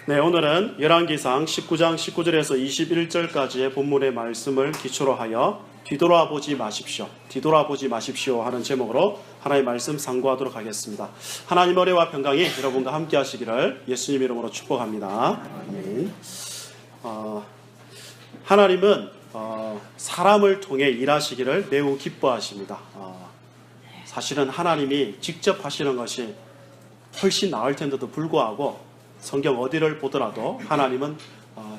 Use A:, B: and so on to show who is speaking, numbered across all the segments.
A: 네, 오늘은 열왕기상 19장 19절에서 21절까지의 본문의 말씀을 기초로 하여 뒤돌아보지 마십시오 하는 제목으로 하나님의 말씀 상고하도록 하겠습니다. 하나님 은혜와 평강이 여러분과 함께 하시기를 예수님 이름으로 축복합니다. 아멘. 하나님은 사람을 통해 일하시기를 매우 기뻐하십니다. 사실은 하나님이 직접 하시는 것이 훨씬 나을 텐데도 불구하고 성경 어디를 보더라도 하나님은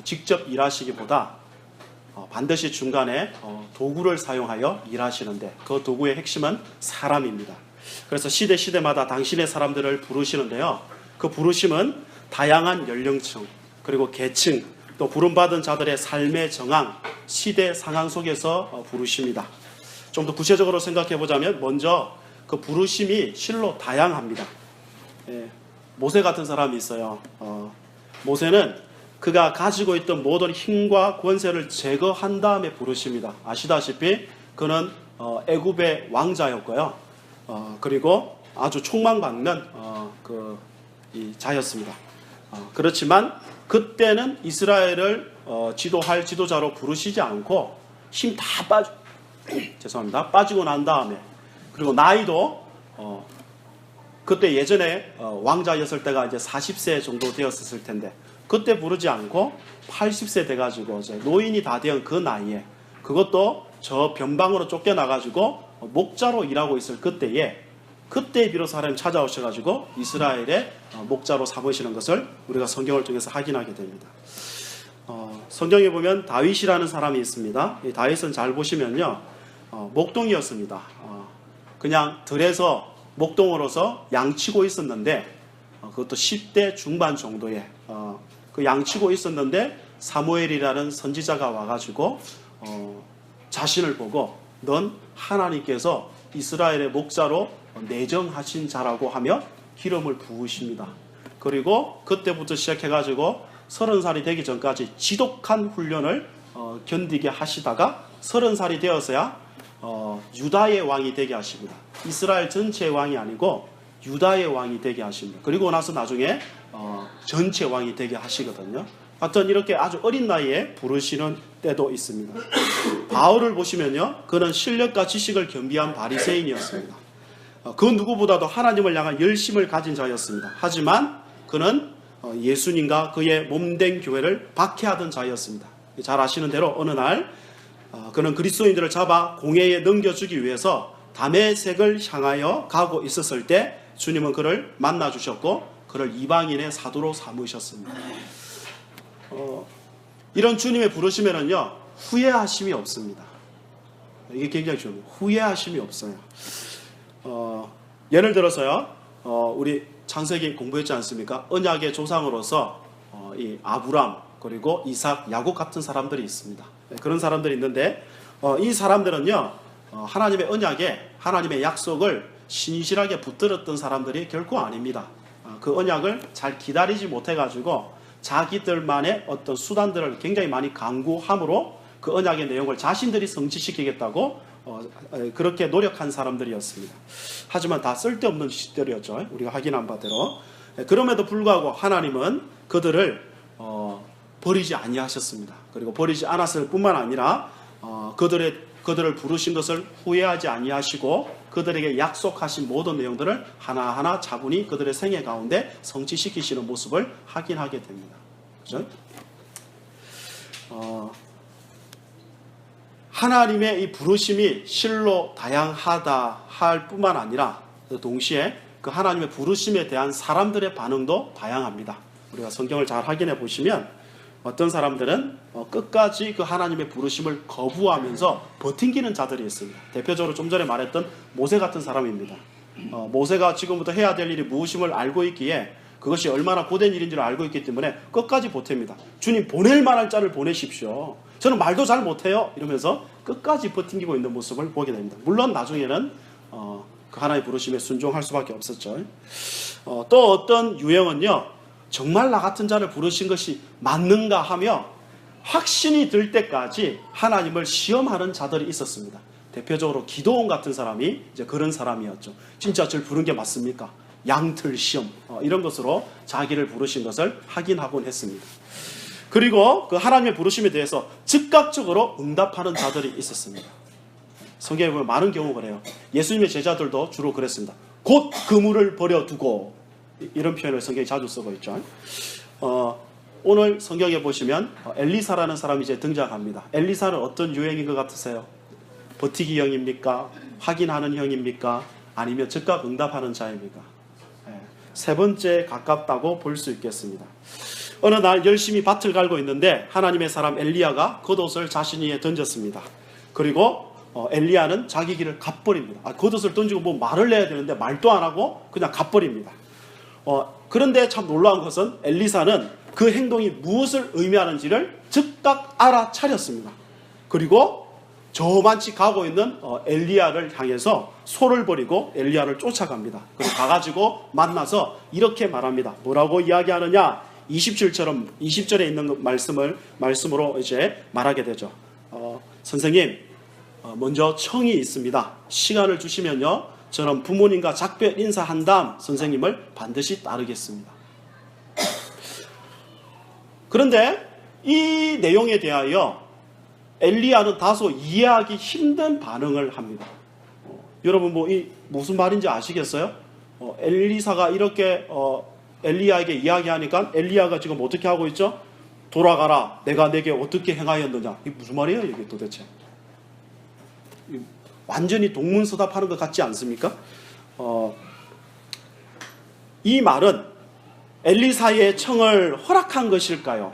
A: 직접 일하시기보다 반드시 중간에 도구를 사용하여 일하시는데 그 도구의 핵심은 사람입니다. 그래서 시대마다 당신의 사람들을 부르시는데요. 그 부르심은 다양한 연령층 그리고 계층 또 부름받은 자들의 삶의 정황, 시대 상황 속에서 부르십니다. 좀 더 구체적으로 생각해 보자면 먼저 그 부르심이 실로 다양합니다. 모세 같은 사람이 있어요. 모세는 그가 가지고 있던 모든 힘과 권세를 제거한 다음에 부르십니다. 아시다시피 그는 애굽의 왕자였고요. 그리고 아주 촉망받는 이 자였습니다. 그렇지만 그때는 이스라엘을 지도할 지도자로 부르시지 않고 힘 다 빠지고 난 다음에 그리고 나이도 그때 예전에 왕자였을 때가 이제 40세 정도 되었을 텐데 그때 부르지 않고 80세 돼가지고 이제 노인이 다 된 그 나이에 그것도 저 변방으로 쫓겨나가지고 목자로 일하고 있을 그때 비로소 하나님 찾아오셔가지고 이스라엘의 목자로 삼으시는 것을 우리가 성경을 통해서 확인하게 됩니다. 성경에 보면 다윗이라는 사람이 있습니다. 이 다윗은 잘 보시면요, 목동이었습니다. 그냥 들에서 목동으로서 양치고 있었는데 그것도 10대 중반 정도에 그 양치고 있었는데 사무엘이라는 선지자가 와가지고 자신을 보고 넌 하나님께서 이스라엘의 목자로 내정하신 자라고 하며 기름을 부으십니다. 그리고 그때부터 시작해가지고 30살이 되기 전까지 지독한 훈련을 견디게 하시다가 30살이 되어서야 유다의 왕이 되게 하십니다. 이스라엘 전체의 왕이 아니고 유다의 왕이 되게 하십니다. 그리고 나서 나중에 전체 왕이 되게 하시거든요. 하여튼 이렇게 아주 어린 나이에 부르시는 때도 있습니다. 바울을 보시면요, 그는 실력과 지식을 겸비한 바리새인이었습니다. 그 누구보다도 하나님을 향한 열심을 가진 자였습니다. 하지만 그는 예수님과 그의 몸된 교회를 박해하던 자였습니다. 잘 아시는 대로 어느 날 그는 그리스도인들을 잡아 공회에 넘겨주기 위해서 다메섹을 향하여 가고 있었을 때 주님은 그를 만나 주셨고 그를 이방인의 사도로 삼으셨습니다. 이런 주님의 부르시면은요, 후회하심이 없습니다. 이게 굉장히 중요해요. 후회하심이 없어요. 예를 들어서요, 우리 창세기 공부했지 않습니까? 언약의 조상으로서 이 아브람 그리고 이삭, 야곱 같은 사람들이 있습니다. 그런 사람들이 있는데 이 사람들은요, 하나님의 언약에 하나님의 약속을 신실하게 붙들었던 사람들이 결코 아닙니다. 그 언약을 잘 기다리지 못해가지고 자기들만의 어떤 수단들을 굉장히 많이 강구함으로 그 언약의 내용을 자신들이 성취시키겠다고 그렇게 노력한 사람들이었습니다. 하지만 다 쓸데없는 짓들이었죠. 우리가 확인한 바대로. 그럼에도 불구하고 하나님은 그들을 버리지 아니하셨습니다. 그리고 버리지 않았을 뿐만 아니라 그들을 부르신 것을 후회하지 아니하시고 그들에게 약속하신 모든 내용들을 하나하나 차분히 그들의 생애 가운데 성취시키시는 모습을 확인하게 됩니다. 그렇죠? 하나님의 이 부르심이 실로 다양하다 할 뿐만 아니라 동시에 그 하나님의 부르심에 대한 사람들의 반응도 다양합니다. 우리가 성경을 잘 확인해 보시면 어떤 사람들은 끝까지 그 하나님의 부르심을 거부하면서 버팅기는 자들이 있습니다. 대표적으로 좀 전에 말했던 모세 같은 사람입니다. 모세가 지금부터 해야 될 일이 무엇임을 알고 있기에 그것이 얼마나 고된 일인지를 알고 있기 때문에 끝까지 보탭니다. 주님, 보낼 만한 자를 보내십시오. 저는 말도 잘 못해요. 이러면서 끝까지 버팅기고 있는 모습을 보게 됩니다. 물론 나중에는 그 하나님의 부르심에 순종할 수밖에 없었죠. 또 어떤 유형은요, 정말 나 같은 자를 부르신 것이 맞는가 하며 확신이 들 때까지 하나님을 시험하는 자들이 있었습니다. 대표적으로 기드온 같은 사람이 이제 그런 사람이었죠. 진짜 저를 부른 게 맞습니까? 양틀 시험 이런 것으로 자기를 부르신 것을 확인하곤 했습니다. 그리고 그 하나님의 부르심에 대해서 즉각적으로 응답하는 자들이 있었습니다. 성경에 보면 많은 경우가 그래요. 예수님의 제자들도 주로 그랬습니다. 곧 그물을 버려두고, 이런 표현을 성경에 자주 쓰고 있죠. 오늘 성경에 보시면 엘리사라는 사람이 이제 등장합니다. 엘리사는 어떤 유형인 것 같으세요? 버티기 형입니까? 확인하는 형입니까? 아니면 즉각 응답하는 자입니까? 세 번째 가깝다고 볼 수 있겠습니다. 어느 날 열심히 밭을 갈고 있는데 하나님의 사람 엘리야가 겉옷을 자신 위에 던졌습니다. 그리고 엘리야는 자기 길을 가버립니다. 겉옷을 던지고 뭐 말을 해야 되는데 말도 안 하고 그냥 가버립니다. 그런데 참 놀라운 것은 엘리사는 그 행동이 무엇을 의미하는지를 즉각 알아차렸습니다. 그리고 저만치 가고 있는 엘리야를 향해서 소를 버리고 엘리야를 쫓아갑니다. 그리고 가가지고 만나서 이렇게 말합니다. 뭐라고 이야기하느냐? 20절에 있는 말씀으로 이제 말하게 되죠. 선생님, 먼저 청이 있습니다. 시간을 주시면요, 저는 부모님과 작별 인사한 다음 선생님을 반드시 따르겠습니다. 그런데 이 내용에 대하여 엘리야는 다소 이해하기 힘든 반응을 합니다. 여러분 무슨 말인지 아시겠어요? 엘리사가 이렇게 엘리야에게 이야기하니까 엘리야가 지금 어떻게 하고 있죠? 돌아가라, 내가 내게 어떻게 행하였느냐. 이게 무슨 말이에요 이게 도대체? 완전히 동문서답하는 것 같지 않습니까? 이 말은 엘리사의 청을 허락한 것일까요?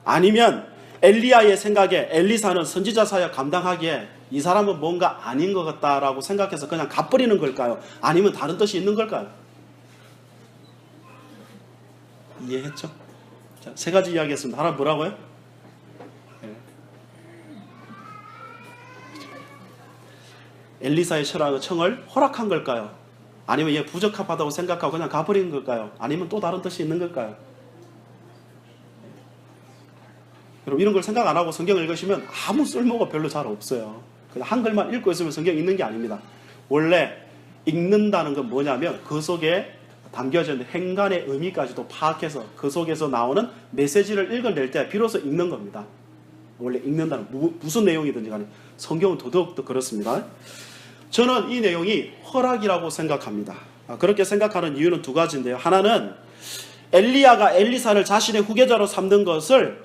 A: 아니면 엘리야의 생각에 엘리사는 선지자 사역 감당하기에 이 사람은 뭔가 아닌 것 같다라고 생각해서 그냥 가버리는 걸까요? 아니면 다른 뜻이 있는 걸까요? 이해했죠? 자, 세 가지 이야기했습니다. 하나 뭐라고요? 엘리사의 청을 허락한 걸까요? 아니면 얘 부적합하다고 생각하고 그냥 가버리는 걸까요? 아니면 또 다른 뜻이 있는 걸까요? 여러분, 이런 걸 생각 안 하고 성경을 읽으시면 아무 쓸모가 별로 잘 없어요. 그냥 한글만 읽고 있으면 성경 읽는 게 아닙니다. 원래 읽는다는 건 뭐냐면 그 속에 담겨져 있는 행간의 의미까지도 파악해서 그 속에서 나오는 메시지를 읽어낼 때 비로소 읽는 겁니다. 원래 읽는다는 무슨 내용이든지 간에 성경은 더더욱 그렇습니다. 저는 이 내용이 허락이라고 생각합니다. 그렇게 생각하는 이유는 두 가지인데요. 하나는 엘리야가 엘리사를 자신의 후계자로 삼는 것을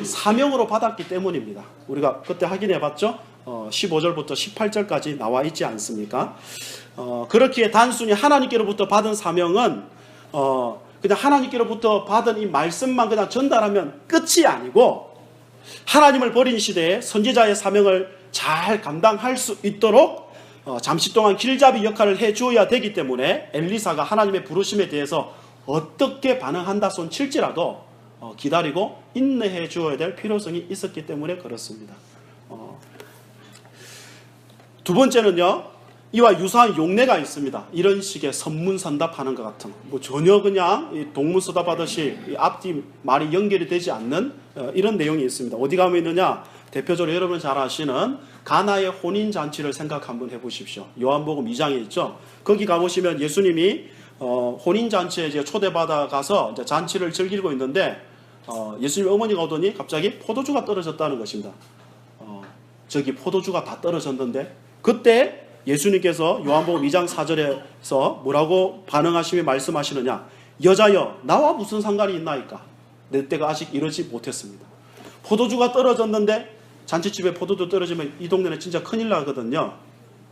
A: 사명으로 받았기 때문입니다. 우리가 그때 확인해 봤죠? 15절부터 18절까지 나와 있지 않습니까? 그렇기에 단순히 하나님께로부터 받은 사명은 그냥 하나님께로부터 받은 이 말씀만 그냥 전달하면 끝이 아니고 하나님을 버린 시대에 선지자의 사명을 잘 감당할 수 있도록 잠시 동안 길잡이 역할을 해주어야 되기 때문에 엘리사가 하나님의 부르심에 대해서 어떻게 반응한다 손 칠지라도 기다리고 인내해 주어야 될 필요성이 있었기 때문에 그렇습니다. 두 번째는요, 이와 유사한 용례가 있습니다. 이런 식의 선문선답하는 것 같은 전혀 그냥 동문서답하듯이 앞뒤 말이 연결이 되지 않는 이런 내용이 있습니다. 어디 가면 있느냐? 대표적으로 여러분 잘 아시는 가나의 혼인잔치를 생각 한번 해보십시오. 요한복음 2장에 있죠. 거기 가보시면 예수님이 혼인잔치에 이제 초대받아 가서 이제 잔치를 즐기고 있는데 예수님 어머니가 오더니 갑자기 포도주가 떨어졌다는 것입니다. 저기 포도주가 다 떨어졌는데 그때 예수님께서 요한복음 2장 4절에서 뭐라고 반응하시며 말씀하시느냐? 여자여 나와 무슨 상관이 있나이까? 내 때가 아직 이르지 못했습니다. 포도주가 떨어졌는데 잔치집에 포도주 떨어지면 이 동네는 진짜 큰일 나거든요.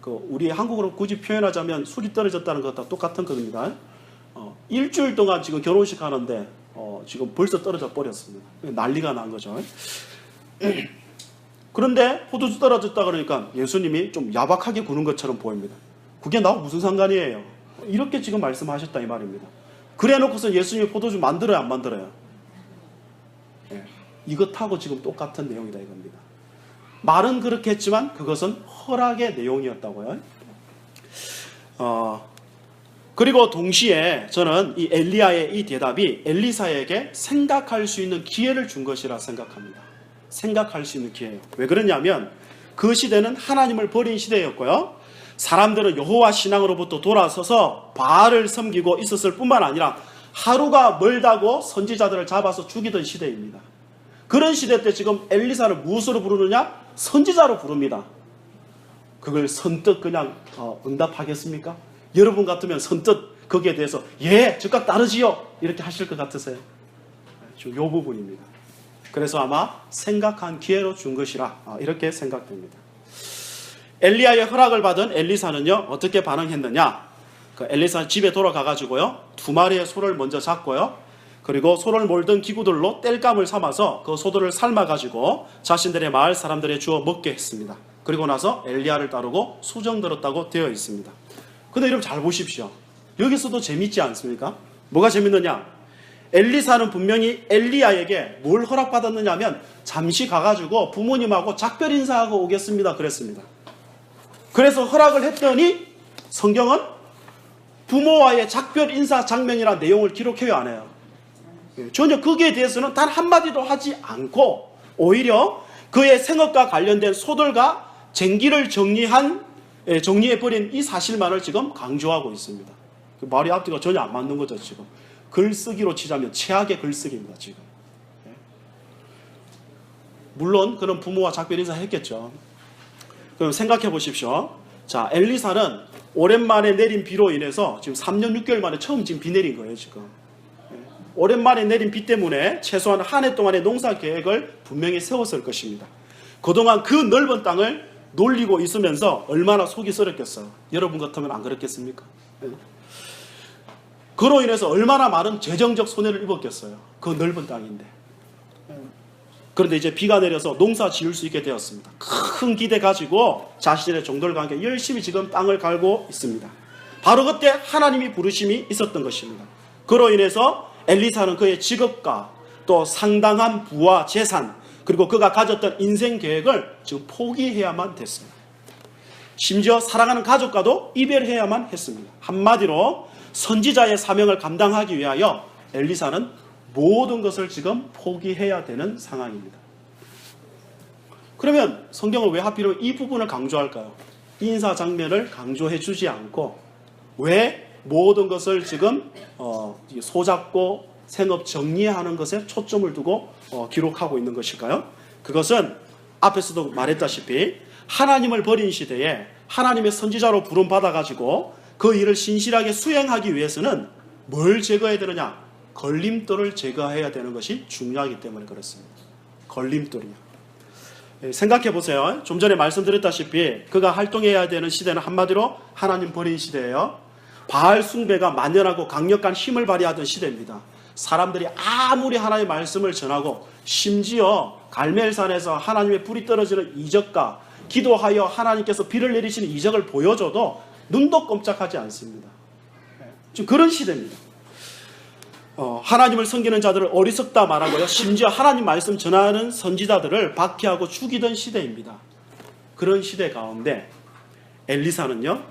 A: 우리 한국어로 굳이 표현하자면 술이 떨어졌다는 것과 똑같은 겁니다. 일주일 동안 지금 결혼식 하는데 지금 벌써 떨어져 버렸습니다. 난리가 난 거죠. 그런데 포도주 떨어졌다 그러니까 예수님이 좀 야박하게 구는 것처럼 보입니다. 그게 나하고 무슨 상관이에요? 이렇게 지금 말씀하셨다 이 말입니다. 그래 놓고서 예수님이 포도주 만들어요 안 만들어요? 이것하고 지금 똑같은 내용이다 이겁니다. 말은 그렇게 했지만 그것은 허락의 내용이었다고요. 그리고 동시에 저는 이 엘리야의 이 대답이 엘리사에게 생각할 수 있는 기회를 준 것이라 생각합니다. 생각할 수 있는 기회예요. 왜 그러냐면 그 시대는 하나님을 버린 시대였고요. 사람들은 여호와 신앙으로부터 돌아서서 바알을 섬기고 있었을 뿐만 아니라 하루가 멀다고 선지자들을 잡아서 죽이던 시대입니다. 그런 시대 때 지금 엘리사를 무엇으로 부르느냐? 선지자로 부릅니다. 그걸 선뜻 그냥 응답하겠습니까? 여러분 같으면 선뜻 거기에 대해서 예, 즉각 따르지요 이렇게 하실 것 같으세요? 이 부분입니다. 그래서 아마 생각한 기회로 준 것이라 이렇게 생각됩니다. 엘리야의 허락을 받은 엘리사는요 어떻게 반응했느냐? 그 엘리사 집에 돌아가가지고요 2마리의 소를 먼저 잡고요, 그리고 소를 몰던 기구들로 땔감을 삼아서 그 소들을 삶아가지고 자신들의 마을 사람들에 주어 먹게 했습니다. 그리고 나서 엘리야를 따르고 수정 들었다고 되어 있습니다. 근데 여러분 잘 보십시오. 여기서도 재밌지 않습니까? 뭐가 재밌느냐? 엘리사는 분명히 엘리야에게 뭘 허락받았느냐 하면 잠시 가가지고 부모님하고 작별 인사하고 오겠습니다 그랬습니다. 그래서 허락을 했더니 성경은 부모와의 작별 인사 장면이라는 내용을 기록해요, 안 해요? 전혀 거기에 대해서는 단 한마디도 하지 않고 오히려 그의 생업과 관련된 소들과 쟁기를 정리해버린 이 사실만을 지금 강조하고 있습니다. 말이 앞뒤가 전혀 안 맞는 거죠. 지금 글쓰기로 치자면 최악의 글쓰기입니다. 지금 물론 그런 부모와 작별 인사 했겠죠. 그럼 생각해 보십시오. 자, 엘리사는 오랜만에 내린 비로 인해서 지금 3년 6개월 만에 처음 지금 비 내린 거예요. 지금 오랜만에 내린 비 때문에 최소한 한 해 동안의 농사 계획을 분명히 세웠을 것입니다. 그동안 그 넓은 땅을 놀리고 있으면서 얼마나 속이 썰었겠어요. 여러분 같으면 안 그렇겠습니까? 그로 인해서 얼마나 많은 재정적 손해를 입었겠어요. 그 넓은 땅인데. 그런데 이제 비가 내려서 농사 지을 수 있게 되었습니다. 큰 기대 가지고 자신의 종들과 함께 열심히 지금 땅을 갈고 있습니다. 바로 그때 하나님이 부르심이 있었던 것입니다. 그로 인해서 엘리사는 그의 직업과 또 상당한 부와 재산, 그리고 그가 가졌던 인생 계획을 지금 포기해야만 됐습니다. 심지어 사랑하는 가족과도 이별해야만 했습니다. 한마디로 선지자의 사명을 감당하기 위하여 엘리사는 모든 것을 지금 포기해야 되는 상황입니다. 그러면 성경은 왜 하필이면 이 부분을 강조할까요? 인사 장면을 강조해 주지 않고 왜 모든 것을 지금 소잡고 생업 정리하는 것에 초점을 두고 기록하고 있는 것일까요? 그것은 앞에서도 말했다시피 하나님을 버린 시대에 하나님의 선지자로 부름받아가지고 그 일을 신실하게 수행하기 위해서는 뭘 제거해야 되느냐? 걸림돌을 제거해야 되는 것이 중요하기 때문에 그렇습니다. 걸림돌이요. 생각해 보세요. 좀 전에 말씀드렸다시피 그가 활동해야 되는 시대는 한마디로 하나님 버린 시대예요. 바알 숭배가 만연하고 강력한 힘을 발휘하던 시대입니다. 사람들이 아무리 하나님의 말씀을 전하고 심지어 갈멜산에서 하나님의 불이 떨어지는 이적과 기도하여 하나님께서 비를 내리시는 이적을 보여줘도 눈도 꼼짝하지 않습니다. 지금 그런 시대입니다. 하나님을 섬기는 자들을 어리석다 말하고요, 심지어 하나님 말씀 전하는 선지자들을 박해하고 죽이던 시대입니다. 그런 시대 가운데 엘리사는요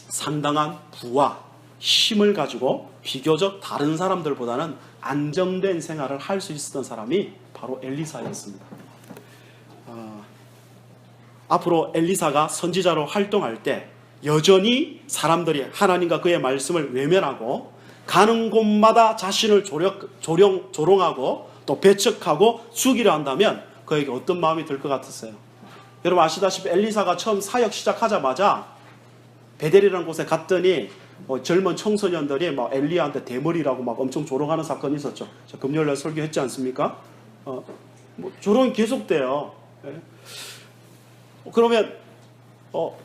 A: 상당한 부와 힘을 가지고 비교적 다른 사람들보다는 안정된 생활을 할 수 있었던 사람이 바로 엘리사였습니다. 앞으로 엘리사가 선지자로 활동할 때 여전히 사람들이 하나님과 그의 말씀을 외면하고 가는 곳마다 자신을 조롱하고 또 배척하고 죽이려 한다면 그에게 어떤 마음이 들 것 같으세요? 여러분 아시다시피 엘리사가 처음 사역 시작하자마자 베델이라는 곳에 갔더니 젊은 청소년들이 막 엘리야한테 대머리라고 막 엄청 조롱하는 사건이 있었죠. 금요일날 설교했지 않습니까? 조롱이 계속돼요. 그러면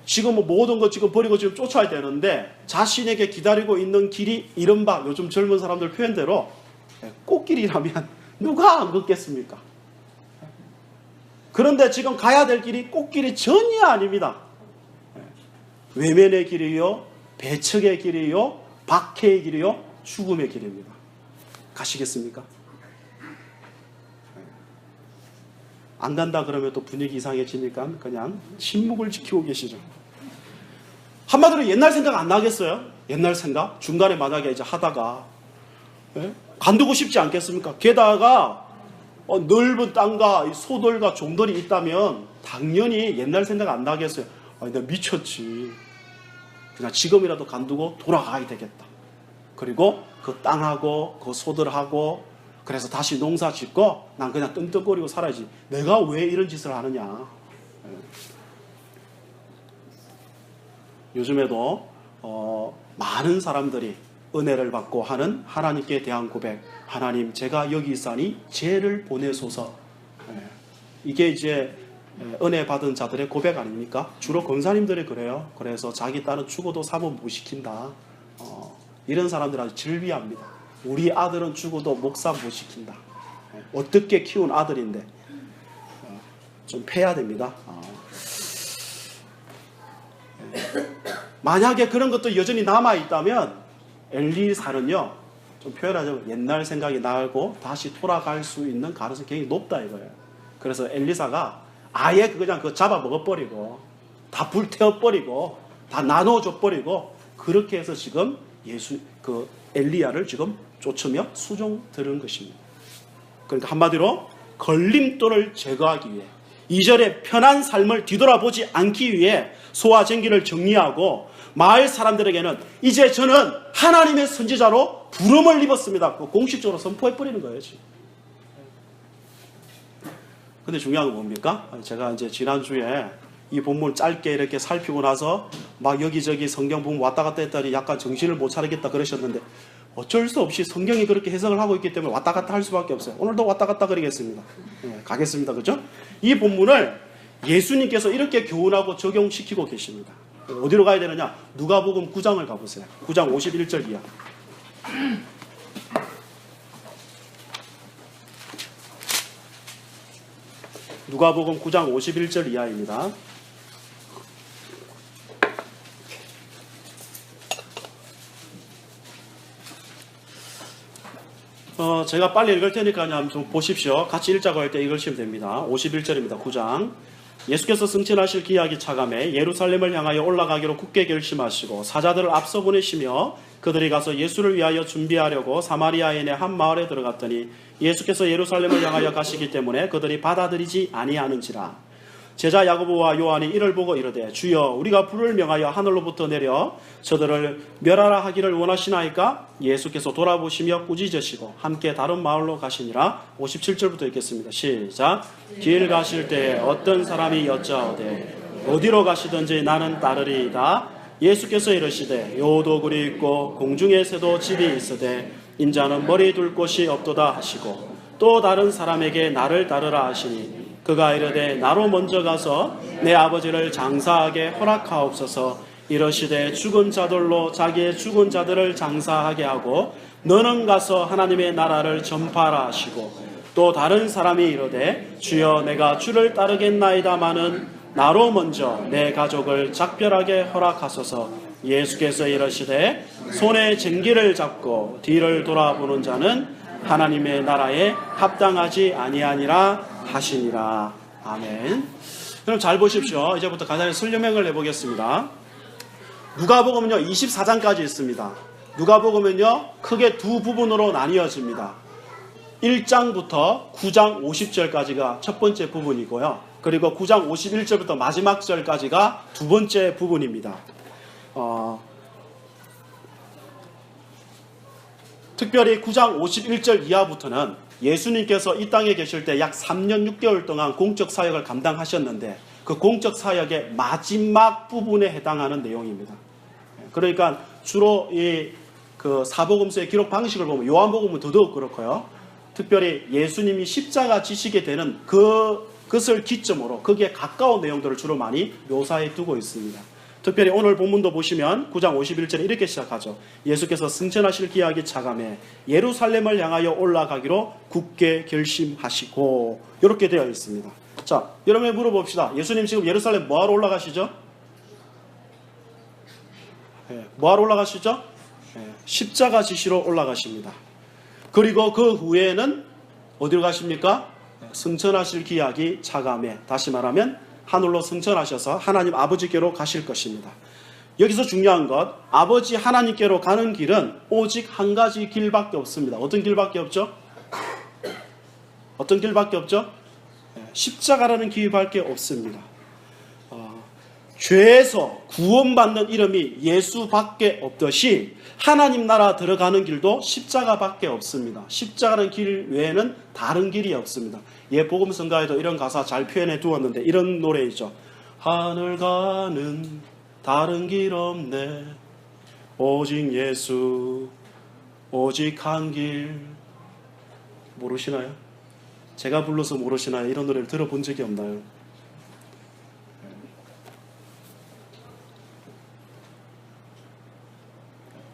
A: 지금 모든 거 지금 버리고 지금 쫓아야 되는데 자신에게 기다리고 있는 길이 이른바 요즘 젊은 사람들 표현대로 꽃길이라면 누가 안 걷겠습니까? 그런데 지금 가야 될 길이 꽃길이 전혀 아닙니다. 외면의 길이요, 배척의 길이요, 박해의 길이요, 죽음의 길입니다. 가시겠습니까? 안 간다 그러면 또 분위기 이상해지니까 그냥 침묵을 지키고 계시죠. 한마디로 옛날 생각 안 나겠어요? 옛날 생각? 중간에 만약에 이제 하다가 관두고 싶지 않겠습니까? 게다가 넓은 땅과 이 소들과 종들이 있다면 당연히 옛날 생각 안 나겠어요. 내가 미쳤지. 그냥 지금이라도 간두고 돌아가야 되겠다. 그리고 그 땅하고 그 소들하고 그래서 다시 농사 짓고 난 그냥 떵떵거리고 살아야지. 내가 왜 이런 짓을 하느냐. 요즘에도 많은 사람들이 은혜를 받고 하는 하나님께 대한 고백. 하나님, 제가 여기 있사니 죄를 보내소서. 이게 이제 은혜 받은 자들의 고백 아닙니까? 주로 권사님들이 그래요. 그래서 자기 딸은 죽어도 사모 못 시킨다. 이런 사람들 아주 즐비합니다. 우리 아들은 죽어도 목사 못 시킨다. 어떻게 키운 아들인데 좀 패야 됩니다. 만약에 그런 것도 여전히 남아있다면 엘리사는요, 좀 표현하자면 옛날 생각이 나고 다시 돌아갈 수 있는 가능성이 굉장히 높다 이거예요. 그래서 엘리사가 아예 그냥 그거 잡아 먹어버리고 다 불태워버리고 다 나눠줘버리고 그렇게 해서 지금 엘리야를 지금 쫓으며 수종 들은 것입니다. 그러니까 한마디로 걸림돌을 제거하기 위해 2절에 편한 삶을 뒤돌아보지 않기 위해 소와 쟁기를 정리하고 마을 사람들에게는 이제 저는 하나님의 선지자로 부름을 입었습니다. 공식적으로 선포해버리는 거예요. 지금. 근데 중요한 건 뭡니까? 제가 이제 지난주에 이 본문 짧게 이렇게 살피고 나서 막 여기저기 성경 보면 왔다 갔다 했더니 약간 정신을 못 차리겠다 그러셨는데 어쩔 수 없이 성경이 그렇게 해석을 하고 있기 때문에 왔다 갔다 할 수밖에 없어요. 오늘도 왔다 갔다 그러겠습니다. 가겠습니다. 그죠? 이 본문을 예수님께서 이렇게 교훈하고 적용시키고 계십니다. 어디로 가야 되느냐? 누가복음 9장을 가보세요. 9장 51절 이하. 누가복음 9장 51절 이하입니다. 제가 빨리 읽을 테니까 좀 보십시오. 같이 읽자고 할 때 읽으시면 됩니다. 51절입니다. 9장. 예수께서 승천하실 기약이 차감해 예루살렘을 향하여 올라가기로 굳게 결심하시고 사자들을 앞서 보내시며 그들이 가서 예수를 위하여 준비하려고 사마리아인의 한 마을에 들어갔더니 예수께서 예루살렘을 향하여 가시기 때문에 그들이 받아들이지 아니하는지라. 제자 야고보와 요한이 이를 보고 이르되 주여 우리가 불을 명하여 하늘로부터 내려 저들을 멸하라 하기를 원하시나이까? 예수께서 돌아보시며 꾸짖으시고 함께 다른 마을로 가시니라. 57절부터 읽겠습니다. 시작. 길 가실 때 어떤 사람이 여짜오되 어디로 가시든지 나는 따르리이다. 예수께서 이르시되 요도굴이 있고 공중의 새도 집이 있으되 인자는 머리 둘 곳이 없도다 하시고 또 다른 사람에게 나를 따르라 하시니 그가 이르되 나로 먼저 가서 내 아버지를 장사하게 허락하옵소서. 이러시되 죽은 자들로 자기의 죽은 자들을 장사하게 하고 너는 가서 하나님의 나라를 전파하라 하시고 또 다른 사람이 이르되 주여 내가 주를 따르겠나이다마는 나로 먼저 내 가족을 작별하게 허락하소서. 예수께서 이르시되 손에 쟁기를 잡고 뒤를 돌아보는 자는 하나님의 나라에 합당하지 아니하니라 하시니라. 아멘. 그럼 잘 보십시오. 이제부터 간단히 설명을 해보겠습니다. 누가복음은요 24장까지 있습니다. 누가복음은요 크게 두 부분으로 나뉘어집니다. 1장부터 9장 50절까지가 첫 번째 부분이고요. 그리고 9장 51절부터 마지막 절까지가 두 번째 부분입니다. 특별히 9장 51절 이하부터는 예수님께서 이 땅에 계실 때 약 3년 6개월 동안 공적 사역을 감당하셨는데 그 공적 사역의 마지막 부분에 해당하는 내용입니다. 그러니까 주로 그 사복음서의 기록 방식을 보면 요한복음은 더더욱 그렇고요. 특별히 예수님이 십자가 지시게 되는 그것을 기점으로 거기에 가까운 내용들을 주로 많이 묘사해 두고 있습니다. 특별히 오늘 본문도 보시면 9장 51절에 이렇게 시작하죠. 예수께서 승천하실 기약이 차감해 예루살렘을 향하여 올라가기로 굳게 결심하시고 이렇게 되어 있습니다. 자, 여러분이 물어봅시다. 예수님 지금 예루살렘 뭐하러 올라가시죠? 뭐하러 올라가시죠? 십자가 지시로 올라가십니다. 그리고 그 후에는 어디로 가십니까? 승천하실 기약이 차감해, 다시 말하면 하늘로 승천하셔서 하나님 아버지께로 가실 것입니다. 여기서 중요한 것, 아버지 하나님께로 가는 길은 오직 한 가지 길밖에 없습니다. 어떤 길밖에 없죠? 어떤 길밖에 없죠? 십자가라는 길밖에 없습니다. 죄에서 구원받는 이름이 예수밖에 없듯이 하나님 나라 들어가는 길도 십자가밖에 없습니다. 십자가라는 길 외에는 다른 길이 없습니다. 복음성가에도 이런 가사 잘 표현해 두었는데 이런 노래이죠. 하늘 가는 다른 길 없네 오직 예수 오직 한 길. 모르시나요? 제가 불러서 모르시나요? 이런 노래를 들어본 적이 없나요?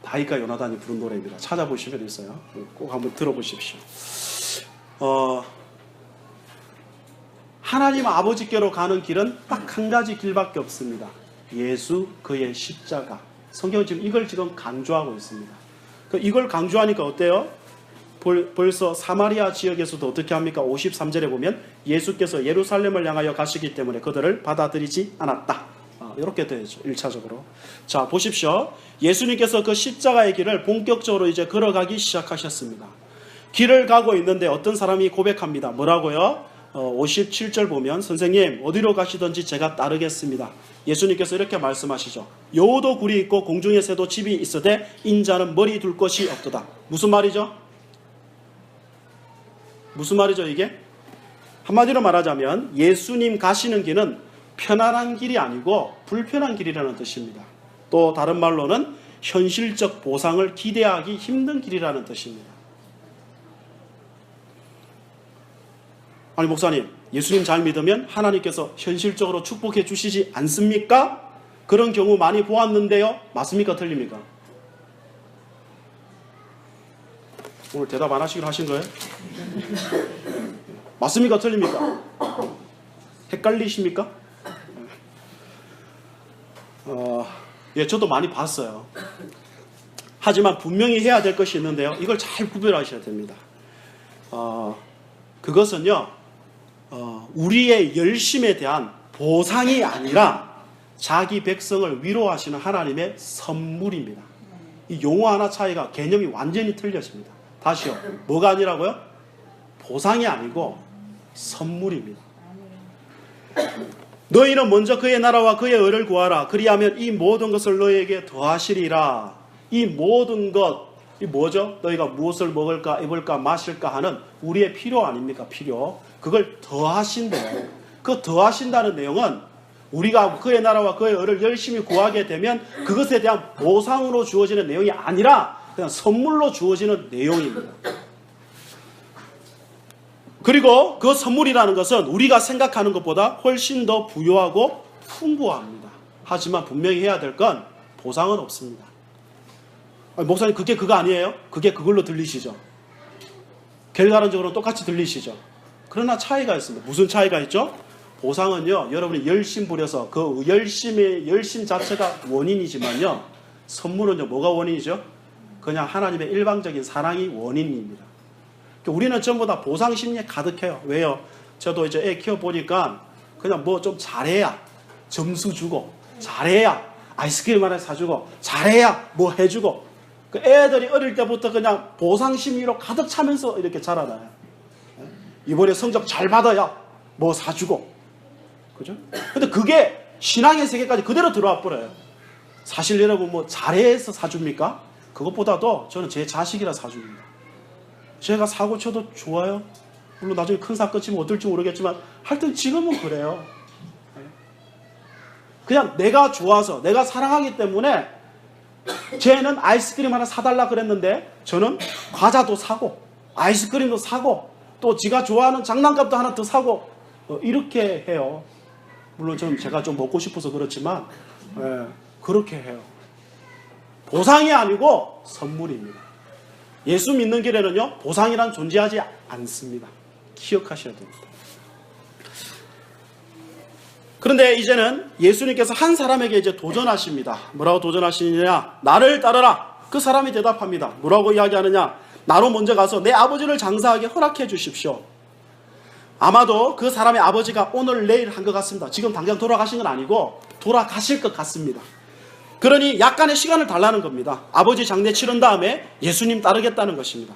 A: 다이가 요나단이 부른 노래입니다. 찾아보시면 있어요. 꼭 한번 들어보십시오. 하나님 아버지께로 가는 길은 딱 한 가지 길밖에 없습니다. 예수 그의 십자가. 성경은 지금 이걸 지금 강조하고 있습니다. 이걸 강조하니까 어때요? 벌써 사마리아 지역에서도 어떻게 합니까? 53절에 보면 예수께서 예루살렘을 향하여 가시기 때문에 그들을 받아들이지 않았다. 이렇게 되죠. 1차적으로. 자, 보십시오. 예수님께서 그 십자가의 길을 본격적으로 이제 걸어가기 시작하셨습니다. 길을 가고 있는데 어떤 사람이 고백합니다. 뭐라고요? 57절 보면 선생님 어디로 가시든지 제가 따르겠습니다. 예수님께서 이렇게 말씀하시죠. 여우도 굴이 있고 공중의 새도 집이 있으되 인자는 머리 둘 것이 없도다. 무슨 말이죠? 무슨 말이죠 이게? 한마디로 말하자면 예수님 가시는 길은 편안한 길이 아니고 불편한 길이라는 뜻입니다. 또 다른 말로는 현실적 보상을 기대하기 힘든 길이라는 뜻입니다. 아니 목사님, 예수님 잘 믿으면 하나님께서 현실적으로 축복해 주시지 않습니까? 그런 경우 많이 보았는데요. 맞습니까? 틀립니까? 오늘 대답 안 하시기로 하신 거예요? 맞습니까? 틀립니까? 헷갈리십니까? 저도 많이 봤어요. 하지만 분명히 해야 될 것이 있는데요. 이걸 잘 구별하셔야 됩니다. 그것은요, 우리의 열심에 대한 보상이 아니라 자기 백성을 위로하시는 하나님의 선물입니다. 이 용어 하나 차이가 개념이 완전히 틀려집니다. 다시요. 뭐가 아니라고요? 보상이 아니고 선물입니다. 너희는 먼저 그의 나라와 그의 의를 구하라. 그리하면 이 모든 것을 너희에게 더하시리라. 이 모든 것, 이 뭐죠? 너희가 무엇을 먹을까, 입을까, 마실까 하는 우리의 필요 아닙니까? 필요. 그걸 더하신대요. 그 더하신다는 내용은 우리가 그의 나라와 그의 의를 열심히 구하게 되면 그것에 대한 보상으로 주어지는 내용이 아니라 그냥 선물로 주어지는 내용입니다. 그리고 그 선물이라는 것은 우리가 생각하는 것보다 훨씬 더 부유하고 풍부합니다. 하지만 분명히 해야 될 건 보상은 없습니다. 목사님 그게 그거 아니에요? 그게 그걸로 들리시죠? 결과론적으로 똑같이 들리시죠? 그러나 차이가 있습니다. 무슨 차이가 있죠? 보상은요, 여러분이 열심 부려서 그 열심 자체가 원인이지만요, 선물은요, 뭐가 원인이죠? 그냥 하나님의 일방적인 사랑이 원인입니다. 우리는 전부 다 보상 심리에 가득해요. 왜요? 저도 이제 애 키워보니까 그냥 뭐 좀 잘해야 점수 주고, 잘해야 아이스크림 하나 사주고, 잘해야 뭐 해주고, 그 애들이 어릴 때부터 그냥 보상 심리로 가득 차면서 이렇게 자라나요. 이번에 성적 잘 받아야 뭐 사주고, 그죠? 근데 그게 신앙의 세계까지 그대로 들어와 버려요. 사실 여러분 뭐 잘해서 사줍니까? 그것보다도 저는 제 자식이라 사줍니다. 제가 사고 쳐도 좋아요. 물론 나중에 큰 사건 치면 어떨지 모르겠지만 하여튼 지금은 그래요. 그냥 내가 좋아서 내가 사랑하기 때문에 쟤는 아이스크림 하나 사달라 그랬는데 저는 과자도 사고 아이스크림도 사고 또 지가 좋아하는 장난감도 하나 더 사고 이렇게 해요. 물론 저는 제가 좀 먹고 싶어서 그렇지만 그렇게 해요. 보상이 아니고 선물입니다. 예수 믿는 길에는요, 보상이란 존재하지 않습니다. 기억하셔야 됩니다. 그런데 이제는 예수님께서 한 사람에게 이제 도전하십니다. 뭐라고 도전하시느냐? 나를 따르라. 그 사람이 대답합니다. 뭐라고 이야기하느냐? 나로 먼저 가서 내 아버지를 장사하게 허락해 주십시오. 아마도 그 사람의 아버지가 오늘 내일 한 것 같습니다. 지금 당장 돌아가신 건 아니고 돌아가실 것 같습니다. 그러니 약간의 시간을 달라는 겁니다. 아버지 장례 치른 다음에 예수님 따르겠다는 것입니다.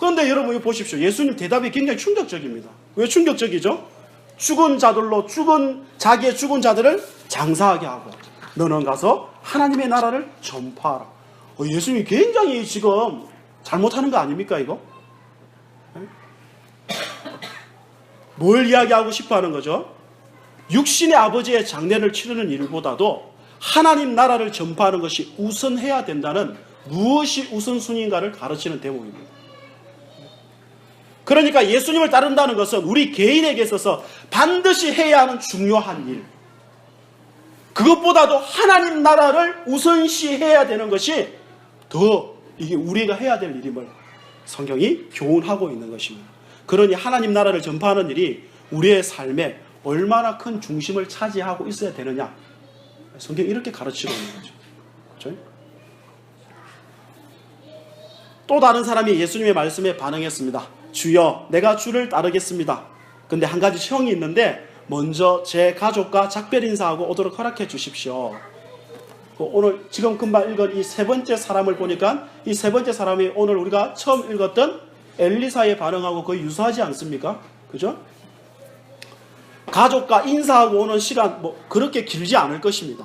A: 그런데 여러분 이거 보십시오. 예수님 대답이 굉장히 충격적입니다. 왜 충격적이죠? 자기의 죽은 자들을 장사하게 하고 너는 가서 하나님의 나라를 전파하라. 예수님이 굉장히 지금 잘못하는 거 아닙니까 이거? 뭘 이야기하고 싶어 하는 거죠? 육신의 아버지의 장례를 치르는 일보다도 하나님 나라를 전파하는 것이 우선해야 된다는 무엇이 우선순위인가를 가르치는 대목입니다. 그러니까 예수님을 따른다는 것은 우리 개인에게 있어서 반드시 해야 하는 중요한 일, 그것보다도 하나님 나라를 우선시해야 되는 것이 더 이게 우리가 해야 될 일임을 성경이 교훈하고 있는 것입니다. 그러니 하나님 나라를 전파하는 일이 우리의 삶에 얼마나 큰 중심을 차지하고 있어야 되느냐, 성경이 이렇게 가르치고 있는 거죠. 그렇죠? 또 다른 사람이 예수님의 말씀에 반응했습니다. 주여, 내가 주를 따르겠습니다. 근데 한 가지 시험이 있는데 먼저 제 가족과 작별 인사하고 오도록 허락해 주십시오. 오늘 지금 금방 읽은 이 세 번째 사람을 보니까 이 세 번째 사람이 오늘 우리가 처음 읽었던 엘리사의 반응하고 거의 유사하지 않습니까? 그죠? 가족과 인사하고 오는 시간 그렇게 길지 않을 것입니다.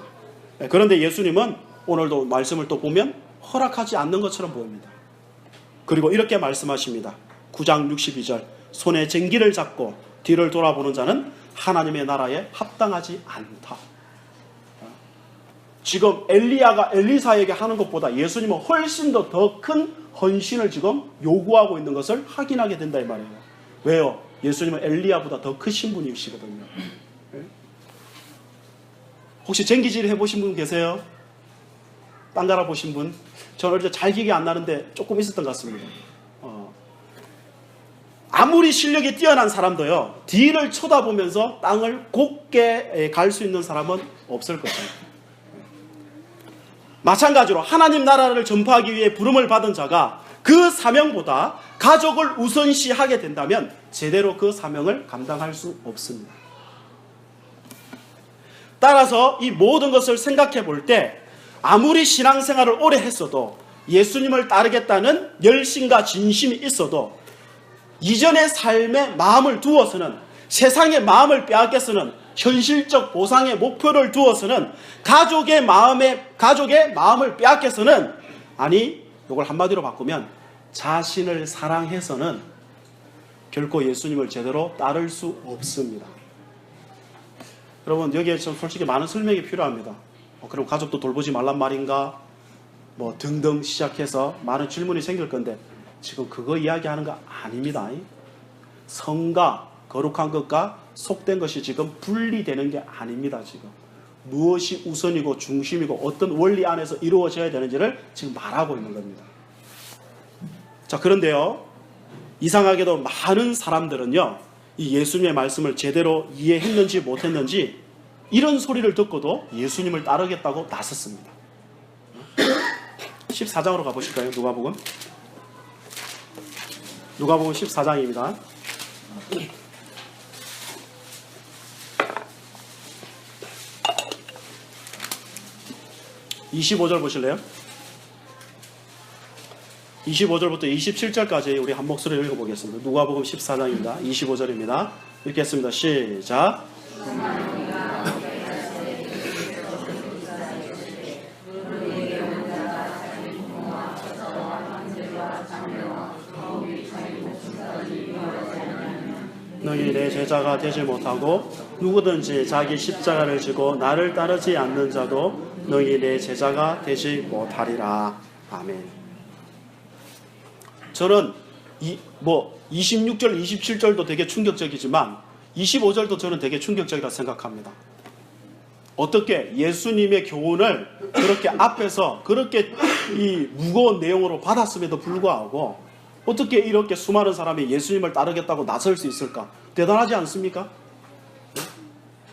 A: 그런데 예수님은 오늘도 말씀을 또 보면 허락하지 않는 것처럼 보입니다. 그리고 이렇게 말씀하십니다. 9장 62절, 손에 쟁기를 잡고 뒤를 돌아보는 자는 하나님의 나라에 합당하지 않다. 지금 엘리야가 엘리사에게 하는 것보다 예수님은 훨씬 더 큰 헌신을 지금 요구하고 있는 것을 확인하게 된다 이 말이에요. 왜요? 예수님은 엘리야보다 더 크신 분이시거든요. 혹시 쟁기질 해보신 분 계세요? 땅 갈아보신 분? 저는 어릴 때 잘 기억이 안 나는데 조금 있었던 것 같습니다. 아무리 실력이 뛰어난 사람도요, 뒤를 쳐다보면서 땅을 곱게 갈 수 있는 사람은 없을 것입니다. 마찬가지로 하나님 나라를 전파하기 위해 부름을 받은 자가 그 사명보다 가족을 우선시하게 된다면 제대로 그 사명을 감당할 수 없습니다. 따라서 이 모든 것을 생각해 볼 때 아무리 신앙생활을 오래 했어도 예수님을 따르겠다는 열심과 진심이 있어도 이전의 삶에 마음을 두어서는, 세상의 마음을 빼앗겨서는, 현실적 보상의 목표를 두어서는, 가족의 마음을 빼앗겨서는, 아니 이걸 한마디로 바꾸면 자신을 사랑해서는 결코 예수님을 제대로 따를 수 없습니다. 여러분, 여기에 좀 솔직히 많은 설명이 필요합니다. 그럼 가족도 돌보지 말란 말인가? 등등 시작해서 많은 질문이 생길 건데 지금 그거 이야기하는 거 아닙니다. 성과, 거룩한 것과 속된 것이 지금 분리되는 게 아닙니다. 지금 무엇이 우선이고 중심이고 어떤 원리 안에서 이루어져야 되는지를 지금 말하고 있는 겁니다. 자, 그런데요, 이상하게도 많은 사람들은요, 이 예수님의 말씀을 제대로 이해했는지 못했는지 이런 소리를 듣고도 예수님을 따르겠다고 나섰습니다. 14장으로 가보실까요? 누가복음 14장입니다. 25절 보실래요? 25절부터 27절까지 우리 한 목소리로 읽어보겠습니다. 누가복음 14장입니다. 25절입니다. 읽겠습니다. 시작. 너희 내 제자가 되지 못하고 누구든지 자기 십자가를 지고 나를 따르지 않는 자도 너희 내 제자가 되지 못하리라. 아멘. 저는 26절, 27절도 되게 충격적이지만 25절도 저는 되게 충격적이라 생각합니다. 어떻게 예수님의 교훈을 그렇게 앞에서 그렇게 이 무거운 내용으로 받았음에도 불구하고 어떻게 이렇게 수많은 사람이 예수님을 따르겠다고 나설 수 있을까? 대단하지 않습니까?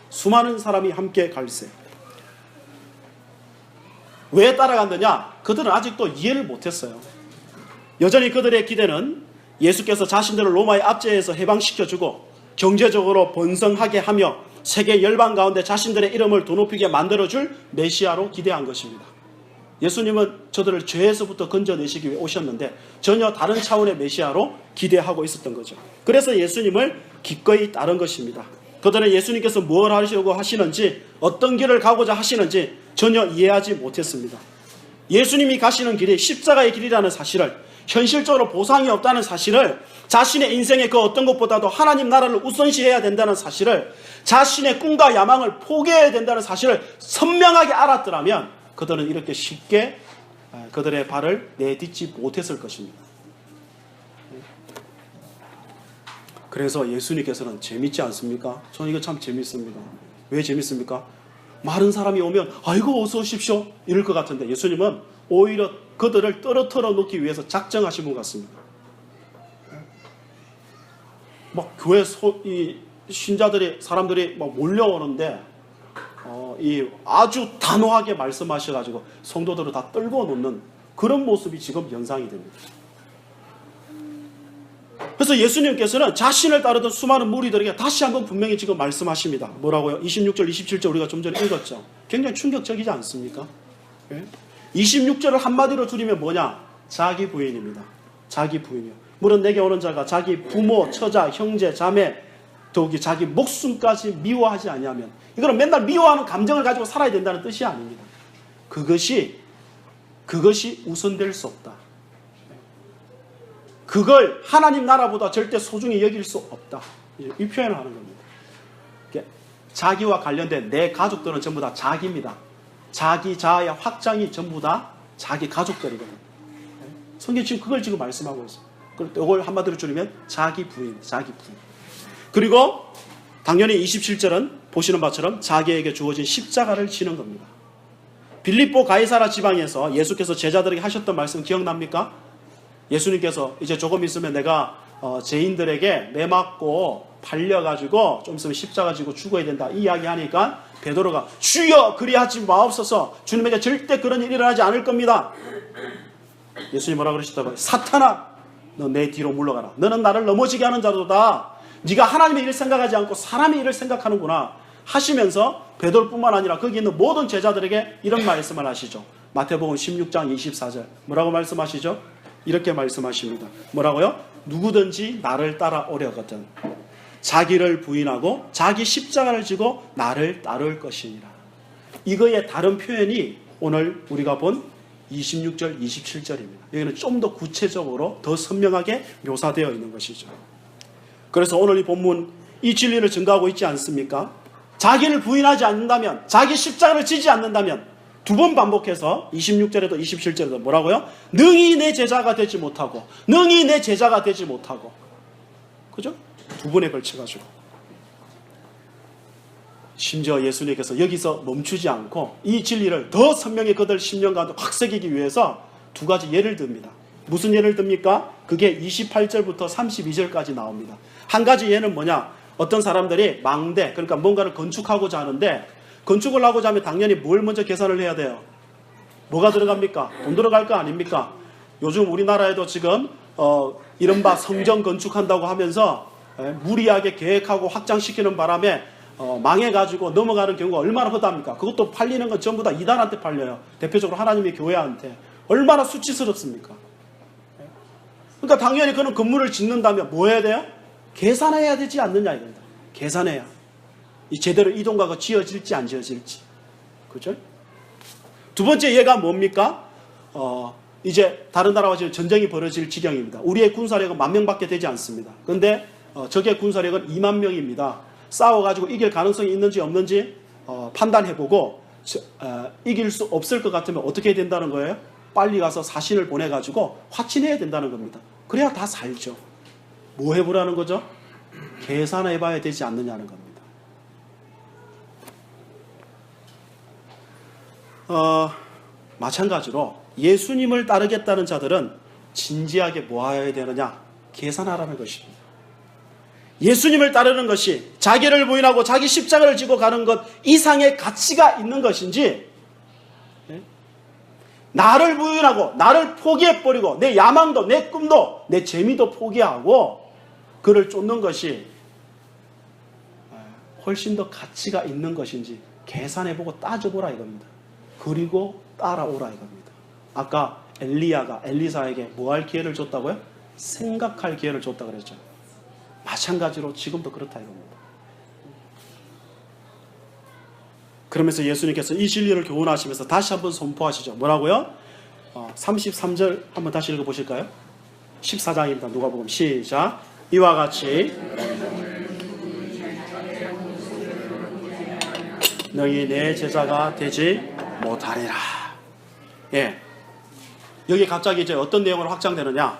A: 수많은 사람이 함께 갈세. 왜 따라간다냐? 그들은 아직도 이해를 못했어요. 여전히 그들의 기대는 예수께서 자신들을 로마의 압제에서 해방시켜주고 경제적으로 번성하게 하며 세계 열방 가운데 자신들의 이름을 더 높이게 만들어줄 메시아로 기대한 것입니다. 예수님은 저들을 죄에서부터 건져내시기 위해 오셨는데 전혀 다른 차원의 메시아로 기대하고 있었던 거죠. 그래서 예수님을 기꺼이 따른 것입니다. 그들은 예수님께서 뭘 하시려고 하시는지, 어떤 길을 가고자 하시는지 전혀 이해하지 못했습니다. 예수님이 가시는 길이 십자가의 길이라는 사실을, 현실적으로 보상이 없다는 사실을, 자신의 인생의 그 어떤 것보다도 하나님 나라를 우선시해야 된다는 사실을, 자신의 꿈과 야망을 포기해야 된다는 사실을 선명하게 알았더라면 그들은 이렇게 쉽게 그들의 발을 내딛지 못했을 것입니다. 그래서 예수님께서는 재밌지 않습니까? 저는 이거 참 재밌습니다. 왜 재밌습니까? 마른 사람이 오면 아이고 어서 오십시오 이럴 것 같은데 예수님은 오히려 그들을 떨어뜨려 놓기 위해서 작정하신 분 같습니다. 막 교회 이 신자들이, 사람들이 막 몰려오는데 이 아주 단호하게 말씀하셔가지고 성도들을 다 떨궈 놓는 그런 모습이 지금 연상이 됩니다. 그래서 예수님께서는 자신을 따르던 수많은 무리들에게 다시 한번 분명히 지금 말씀하십니다. 뭐라고요? 26절, 27절 우리가 좀 전에 읽었죠. 굉장히 충격적이지 않습니까? 26절을 한마디로 줄이면 뭐냐? 자기 부인입니다. 자기 부인이요. 물론 내게 오는 자가 자기 부모, 처자, 형제, 자매, 더욱이 자기 목숨까지 미워하지 아니하면, 이거는 맨날 미워하는 감정을 가지고 살아야 된다는 뜻이 아닙니다. 그것이 우선될 수 없다. 그걸 하나님 나라보다 절대 소중히 여길 수 없다. 이 표현을 하는 겁니다. 자기와 관련된 내 가족들은 전부 다 자기입니다. 자기 자아의 확장이 전부 다 자기 가족들이거든요. 성경 지금 그걸 지금 말씀하고 있어요. 이걸 한마디로 줄이면 자기 부인, 자기 부인. 그리고 당연히 27절은 보시는 바처럼 자기에게 주어진 십자가를 지는 겁니다. 빌립보 가이사라 지방에서 예수께서 제자들에게 하셨던 말씀 기억납니까? 예수님께서 이제 조금 있으면 내가 죄인들에게 매맞고 팔려가지고 좀 있으면 십자가 지고 죽어야 된다 이 이야기 하니까 베드로가 주여 그리하지 마옵소서, 주님에게 절대 그런 일이 일어나지 않을 겁니다. 예수님 뭐라 그러셨다고요? 사탄아 너 내 뒤로 물러가라. 너는 나를 넘어지게 하는 자로다. 네가 하나님의 일을 생각하지 않고 사람의 일을 생각하는구나 하시면서 베드로뿐만 아니라 거기 있는 모든 제자들에게 이런 말씀을 하시죠. 마태복음 16장 24절 뭐라고 말씀하시죠? 이렇게 말씀하십니다. 뭐라고요? 누구든지 나를 따라오려거든 자기를 부인하고 자기 십자가를 지고 나를 따를 것이니라. 이거의 다른 표현이 오늘 우리가 본 26절, 27절입니다. 여기는 좀 더 구체적으로 더 선명하게 묘사되어 있는 것이죠. 그래서 오늘 이 본문 이 진리를 증거하고 있지 않습니까? 자기를 부인하지 않는다면, 자기 십자가를 지지 않는다면 두 번 반복해서 26절에도 27절에도 뭐라고요? 능히 내 제자가 되지 못하고, 능히 내 제자가 되지 못하고. 그죠? 두 번에 걸쳐가지고. 심지어 예수님께서 여기서 멈추지 않고 이 진리를 더 선명히 그들 심령 가운데 확 새기기 위해서 두 가지 예를 듭니다. 무슨 예를 듭니까? 그게 28절부터 32절까지 나옵니다. 한 가지 예는 뭐냐? 어떤 사람들이 망대, 그러니까 뭔가를 건축하고자 하는데 건축을 하고자 하면 당연히 뭘 먼저 계산을 해야 돼요? 뭐가 들어갑니까? 돈 들어갈 거 아닙니까? 요즘 우리나라에도 지금 이른바 성전 건축한다고 하면서 무리하게 계획하고 확장시키는 바람에 망해가지고 넘어가는 경우가 얼마나 허다합니까? 그것도 팔리는 건 전부 다 이단한테 팔려요. 대표적으로 하나님의 교회한테. 얼마나 수치스럽습니까? 그러니까 당연히 그는 건물을 짓는다면 뭐 해야 돼요? 계산해야 되지 않느냐 이겁니다. 계산해야. 제대로 이 돈가가 지어질지 안 지어질지. 그죠? 두 번째 예가 뭡니까? 이제 다른 나라와 지금 전쟁이 벌어질 지경입니다. 우리의 군사력은 10,000명밖에 되지 않습니다. 그런데 적의 군사력은 20,000명입니다. 싸워가지고 이길 가능성이 있는지 없는지 판단해보고 이길 수 없을 것 같으면 어떻게 해야 된다는 거예요? 빨리 가서 사신을 보내가지고 화친해야 된다는 겁니다. 그래야 다 살죠. 뭐 해보라는 거죠? 계산해봐야 되지 않느냐는 겁니다. 마찬가지로 예수님을 따르겠다는 자들은 진지하게 뭐 해야 되느냐? 계산하라는 것입니다. 예수님을 따르는 것이 자기를 부인하고 자기 십자가를 지고 가는 것 이상의 가치가 있는 것인지, 나를 부인하고 나를 포기해버리고 내 야망도 내 꿈도 내 재미도 포기하고 그를 쫓는 것이 훨씬 더 가치가 있는 것인지 계산해보고 따져보라 이겁니다. 그리고 따라오라 이겁니다. 아까 엘리야가 엘리사에게 뭐 할 기회를 줬다고요? 생각할 기회를 줬다 그랬죠. 마찬가지로 지금도 그렇다 이겁니다. 그러면서 예수님께서 이 진리를 교훈하시면서 다시 한번 선포하시죠. 뭐라고요? 33절 한번 다시 읽어보실까요? 14장입니다. 누가복음 시작. 이와 같이 너희 내 제자가 되지 못하리라. 예. 여기 갑자기 이제 어떤 내용으로 확장되느냐?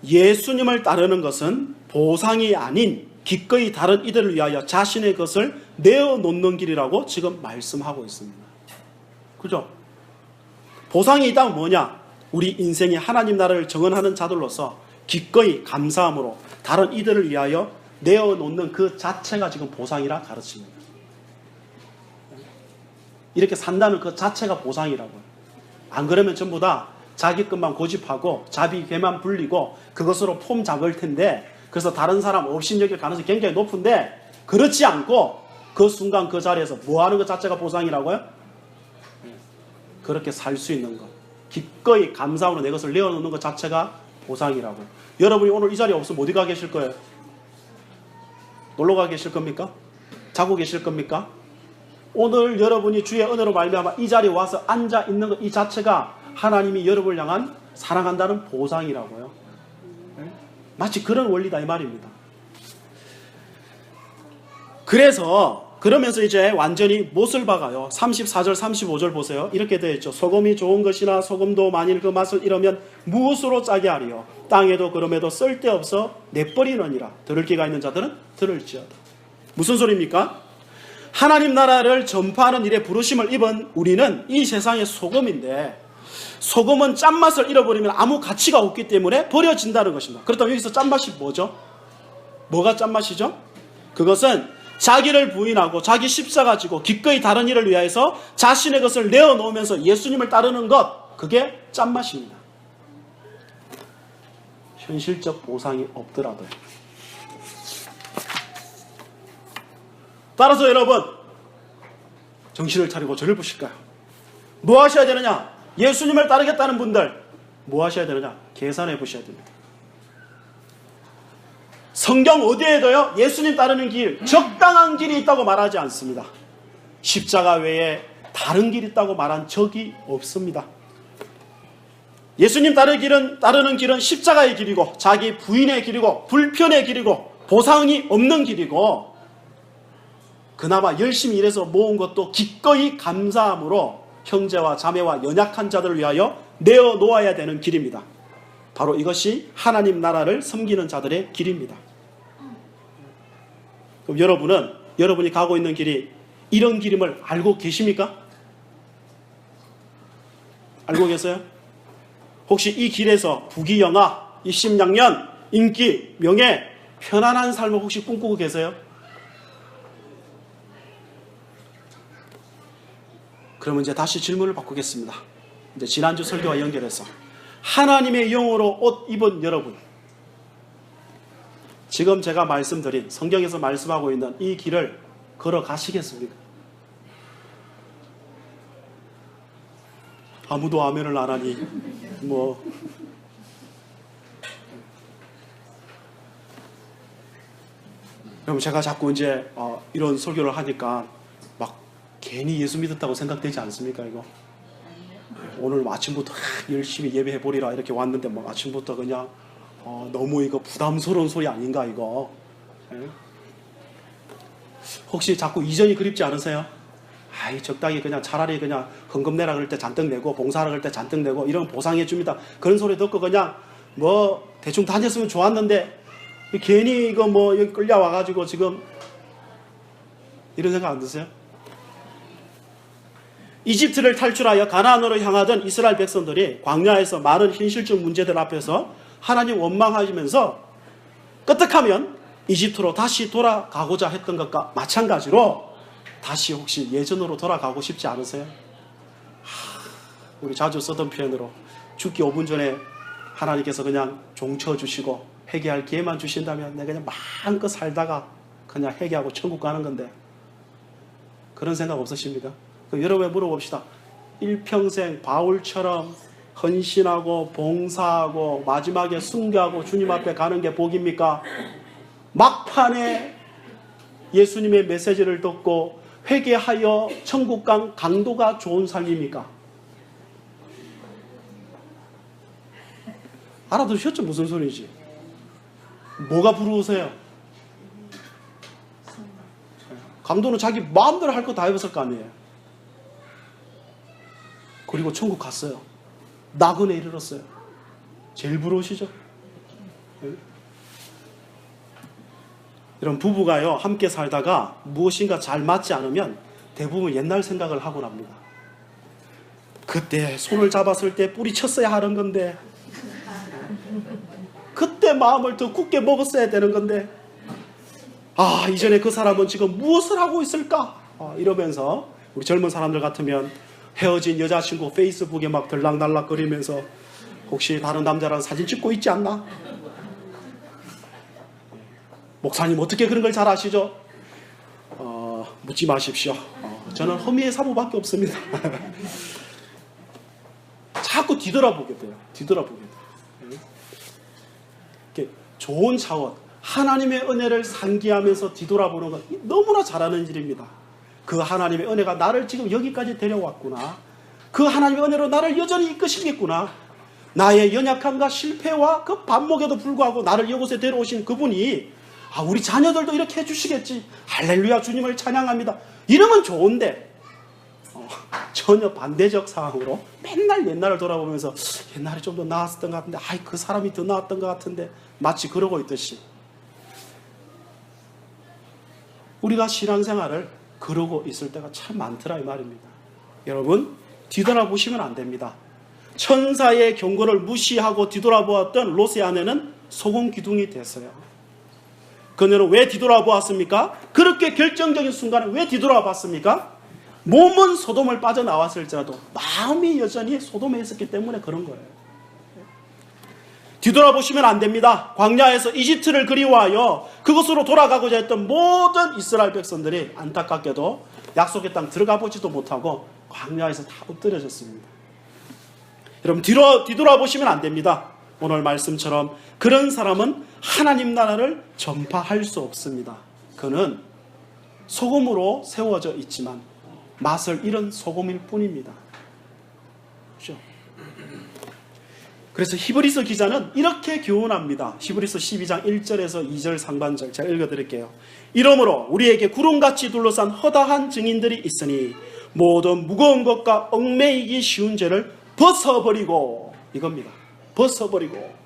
A: 예수님을 따르는 것은 보상이 아닌 기꺼이 다른 이들을 위하여 자신의 것을 내어놓는 길이라고 지금 말씀하고 있습니다. 그죠? 보상이 있다면 뭐냐? 우리 인생이 하나님 나라를 정언하는 자들로서 기꺼이 감사함으로 다른 이들을 위하여 내어놓는 그 자체가 지금 보상이라 가르칩니다. 이렇게 산다는 그 자체가 보상이라고요. 안 그러면 전부 다 자기 것만 고집하고 자기 배만 불리고 그것으로 폼 잡을 텐데, 그래서 다른 사람 업신여길 가능성이 굉장히 높은데, 그렇지 않고 그 순간 그 자리에서 뭐 하는 것 자체가 보상이라고요? 그렇게 살 수 있는 것, 기꺼이 감사함으로 내 것을 내어놓는 것 자체가 보상이라고요. 여러분이 오늘 이 자리에 없으면 어디 가 계실 거예요? 놀러 가 계실 겁니까? 자고 계실 겁니까? 오늘 여러분이 주의 은혜로 말미암아 이 자리에 와서 앉아 있는 것 이 자체가 하나님이 여러분을 향한 사랑한다는 보상이라고요. 마치 그런 원리다 이 말입니다. 그러면서 이제 완전히 못을 박아요. 34절 35절 보세요. 이렇게 되어 있죠. 소금이 좋은 것이나 소금도 만일 그 맛을 잃으면 무엇으로 짜게 하리요? 땅에도 그럼에도 쓸데없어 내버리느니라. 들을 귀가 있는 자들은 들을지어다. 무슨 소리입니까? 하나님 나라를 전파하는 일에 부르심을 입은 우리는 이 세상의 소금인데, 소금은 짠맛을 잃어버리면 아무 가치가 없기 때문에 버려진다는 것입니다. 그렇다면 여기서 짠맛이 뭐죠? 뭐가 짠맛이죠? 그것은 자기를 부인하고 자기 십자가 지고 기꺼이 다른 일을 위하여서 자신의 것을 내어놓으면서 예수님을 따르는 것, 그게 짠맛입니다. 현실적 보상이 없더라도요. 따라서 여러분, 정신을 차리고 저를 보실까요? 뭐 하셔야 되느냐? 예수님을 따르겠다는 분들 뭐 하셔야 되느냐? 계산해 보셔야 됩니다. 성경 어디에도요 예수님 따르는 길, 적당한 길이 있다고 말하지 않습니다. 십자가 외에 다른 길이 있다고 말한 적이 없습니다. 예수님 따르는 길은 십자가의 길이고, 자기 부인의 길이고, 불편의 길이고, 보상이 없는 길이고, 그나마 열심히 일해서 모은 것도 기꺼이 감사함으로 형제와 자매와 연약한 자들을 위하여 내어놓아야 되는 길입니다. 바로 이것이 하나님 나라를 섬기는 자들의 길입니다. 그럼 여러분이 가고 있는 길이 이런 길임을 알고 계십니까? 알고 계세요? 혹시 이 길에서 부귀영화, 입심양년, 인기, 명예, 편안한 삶을 혹시 꿈꾸고 계세요? 그러면 이제 다시 질문을 바꾸겠습니다. 이제 지난주 설교와 연결해서 하나님의 영으로 옷 입은 여러분, 지금 제가 말씀드린 성경에서 말씀하고 있는 이 길을 걸어가시겠습니까? 아무도 아멘을 안 하니 그럼 제가 자꾸 이제 이런 설교를 하니까 막 괜히 예수 믿었다고 생각되지 않습니까? 이거 오늘 아침부터 열심히 예배해 보리라 이렇게 왔는데 막 아침부터 그냥 너무 이거 부담스러운 소리 아닌가 이거? 혹시 자꾸 이전이 그립지 않으세요? 적당히 그냥 차라리 그냥 헌금 내라 그럴 때 잔뜩 내고 봉사하라 그럴 때 잔뜩 내고 이런 보상해 줍니다. 그런 소리 듣고 그냥 대충 다녔으면 좋았는데 괜히 이거 여기 끌려와가지고 지금 이런 생각 안 드세요? 이집트를 탈출하여 가나안으로 향하던 이스라엘 백성들이 광야에서 많은 현실적 문제들 앞에서 하나님 원망하시면서 끄떡하면 이집트로 다시 돌아가고자 했던 것과 마찬가지로 다시 혹시 예전으로 돌아가고 싶지 않으세요? 우리 자주 쓰던 표현으로 죽기 5분 전에 하나님께서 그냥 종쳐 주시고 회개할 기회만 주신다면 내가 그냥 마음껏 살다가 그냥 회개하고 천국 가는 건데, 그런 생각 없으십니까? 그럼 여러분에 물어봅시다. 일평생 바울처럼 헌신하고 봉사하고 마지막에 순교하고 주님 앞에 가는 게 복입니까? 막판에 예수님의 메시지를 듣고 회개하여 천국 간 강도가 좋은 삶입니까? 알아두셨죠? 무슨 소리지? 뭐가 부러우세요? 강도는 자기 마음대로 할 거 다 해봤을 거 아니에요. 그리고 천국 갔어요. 낙원에 이르렀어요. 제일 부러우시죠? 이런 부부가요, 함께 살다가 무엇인가 잘 맞지 않으면 대부분 옛날 생각을 하고 납니다. 그때 손을 잡았을 때 뿌리쳤어야 하는 건데, 그때 마음을 더 굳게 먹었어야 되는 건데, 아, 이전에 그 사람은 지금 무엇을 하고 있을까? 이러면서 우리 젊은 사람들 같으면 헤어진 여자친구 페이스북에 막 들락날락 거리면서 혹시 다른 남자랑 사진 찍고 있지 않나? 목사님 어떻게 그런 걸 잘 아시죠? 묻지 마십시오. 저는 허미의 사부밖에 없습니다. 자꾸 뒤돌아보게 돼요. 뒤돌아보게 돼요. 이렇게 좋은 차원, 하나님의 은혜를 상기하면서 뒤돌아보는 것 너무나 잘하는 일입니다. 그 하나님의 은혜가 나를 지금 여기까지 데려왔구나. 그 하나님의 은혜로 나를 여전히 이끄시겠구나. 나의 연약함과 실패와 그 반목에도 불구하고 나를 이곳에 데려오신 그분이 우리 자녀들도 이렇게 해주시겠지. 할렐루야, 주님을 찬양합니다. 이러면 좋은데 전혀 반대적 상황으로 맨날 옛날을 돌아보면서 옛날에 좀 더 나았던 것 같은데 그 사람이 더 나았던 것 같은데 마치 그러고 있듯이 우리가 신앙생활을 그러고 있을 때가 참 많더라 이 말입니다. 여러분, 뒤돌아보시면 안 됩니다. 천사의 경고를 무시하고 뒤돌아보았던 롯의 아내는 소금 기둥이 됐어요. 그녀는 왜 뒤돌아보았습니까? 그렇게 결정적인 순간에 왜 뒤돌아봤습니까? 몸은 소돔을 빠져나왔을지라도 마음이 여전히 소돔에 있었기 때문에 그런 거예요. 뒤돌아보시면 안 됩니다. 광야에서 이집트를 그리워하여 그곳으로 돌아가고자 했던 모든 이스라엘 백성들이 안타깝게도 약속의 땅 들어가 보지도 못하고 광야에서 다 엎드려졌습니다. 여러분, 뒤돌아보시면 안 됩니다. 오늘 말씀처럼 그런 사람은 하나님 나라를 전파할 수 없습니다. 그는 소금으로 세워져 있지만 맛을 잃은 소금일 뿐입니다. 그렇죠? 그래서 히브리서 기자는 이렇게 교훈합니다. 히브리서 12장 1절에서 2절 상반절 제가 읽어드릴게요. 이러므로 우리에게 구름같이 둘러싼 허다한 증인들이 있으니 모든 무거운 것과 얽매이기 쉬운 죄를 벗어버리고, 이겁니다. 벗어버리고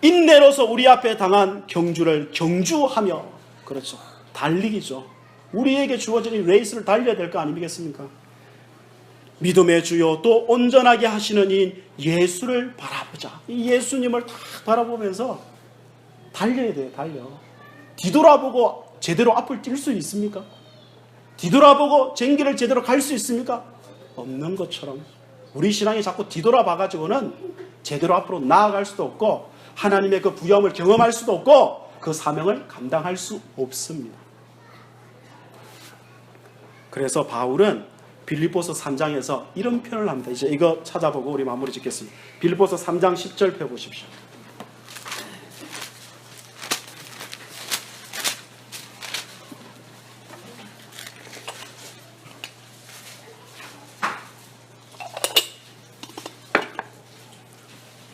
A: 인내로서 우리 앞에 당한 경주를 경주하며, 그렇죠, 달리기죠. 우리에게 주어진 이 레이스를 달려야 될 거 아니겠습니까? 믿음의 주요 또 온전하게 하시는 이 예수를 바라보자. 이 예수님을 딱 바라보면서 달려야 돼요. 달려. 뒤돌아보고 제대로 앞을 뛸 수 있습니까? 뒤돌아보고 쟁기를 제대로 갈 수 있습니까? 없는 것처럼 우리 신앙이 자꾸 뒤돌아봐가지고는 제대로 앞으로 나아갈 수도 없고 하나님의 그 부여함을 경험할 수도 없고 그 사명을 감당할 수 없습니다. 그래서 바울은 빌립보서 3장에서 이런 표현을 합니다. 이제 이거 찾아보고 우리 마무리 짓겠습니다. 빌립보서 3장 10절 펴보십시오.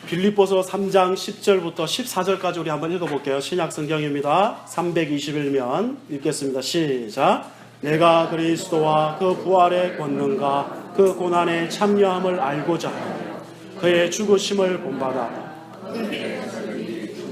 A: 빌립보서 3장 10절부터 14절까지 우리 한번 읽어볼게요. 신약 성경입니다. 321면 읽겠습니다. 시작. 내가 그리스도와 그 부활의 권능과 그 고난에 참여함을 알고자 그의 죽으심을 본받아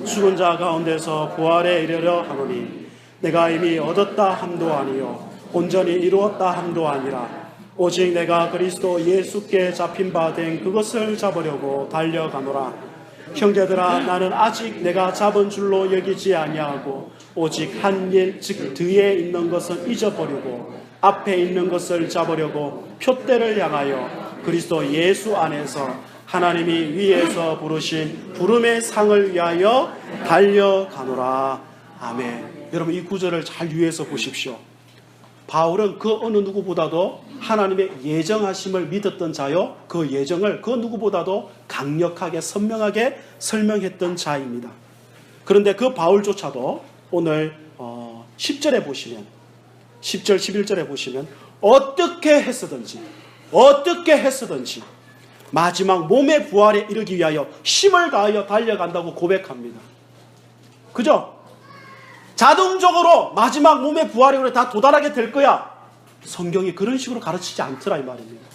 A: 죽은 자 가운데서 부활에 이르려 하노니 내가 이미 얻었다 함도 아니요 온전히 이루었다 함도 아니라 오직 내가 그리스도 예수께 잡힌 바 된 그것을 잡으려고 달려가노라. 형제들아, 나는 아직 내가 잡은 줄로 여기지 아니하고 오직 한 일, 즉 뒤에 있는 것은 잊어버리고 앞에 있는 것을 잡으려고 표대를 향하여 그리스도 예수 안에서 하나님이 위에서 부르신 부름의 상을 위하여 달려가노라. 아멘. 여러분, 이 구절을 잘 유의해서 보십시오. 바울은 그 어느 누구보다도 하나님의 예정하심을 믿었던 자요, 그 예정을 그 누구보다도 강력하게 선명하게 설명했던 자입니다. 그런데 그 바울조차도 오늘 10절에 보시면, 10절 11절에 보시면 어떻게 했었든지 마지막 몸의 부활에 이르기 위하여 힘을 다하여 달려간다고 고백합니다. 그죠? 자동적으로 마지막 몸의 부활에 우리 다 도달하게 될 거야. 성경이 그런 식으로 가르치지 않더라 이 말입니다.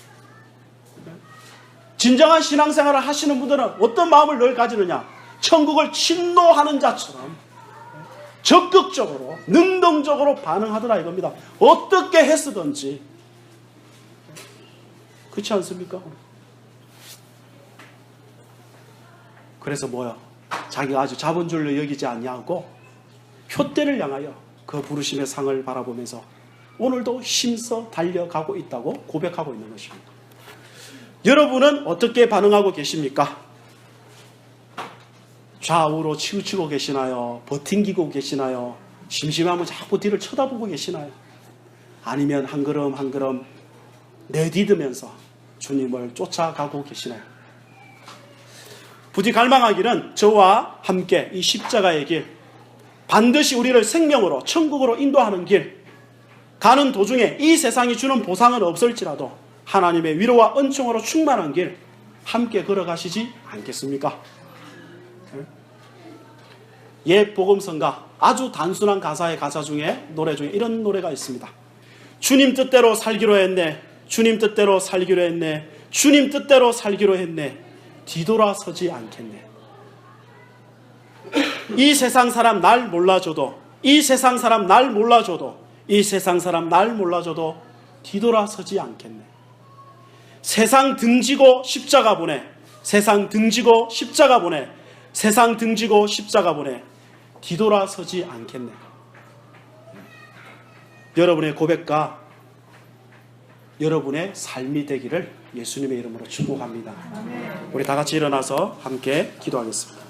A: 진정한 신앙생활을 하시는 분들은 어떤 마음을 늘 가지느냐? 천국을 침노하는 자처럼 적극적으로 능동적으로 반응하더라 이겁니다. 어떻게 했으든지. 그렇지 않습니까? 그래서 뭐야? 자기가 아주 잡은 줄로 여기지 아니하고 표대를 향하여 그 부르심의 상을 바라보면서 오늘도 힘써 달려가고 있다고 고백하고 있는 것입니다. 여러분은 어떻게 반응하고 계십니까? 좌우로 치우치고 계시나요? 버팅기고 계시나요? 심심하면 자꾸 뒤를 쳐다보고 계시나요? 아니면 한 걸음 한 걸음 내디디면서 주님을 쫓아가고 계시나요? 부디 갈망하기는 저와 함께 이 십자가의 길, 반드시 우리를 생명으로 천국으로 인도하는 길, 가는 도중에 이 세상이 주는 보상은 없을지라도 하나님의 위로와 은총으로 충만한 길 함께 걸어가시지 않겠습니까? 옛 복음성가 아주 단순한 가사의 가사 중에 노래 중에 이런 노래가 있습니다. 주님 뜻대로 살기로 했네, 주님 뜻대로 살기로 했네, 주님 뜻대로 살기로 했네, 뒤돌아서지 않겠네. 이 세상 사람 날 몰라줘도, 이 세상 사람 날 몰라줘도, 이 세상 사람 날 몰라줘도 뒤돌아서지 않겠네. 세상 등지고 십자가 보내, 세상 등지고 십자가 보내, 세상 등지고 십자가 보내, 뒤돌아서지 않겠네. 여러분의 고백과 여러분의 삶이 되기를 예수님의 이름으로 축복합니다. 우리 다 같이 일어나서 함께 기도하겠습니다.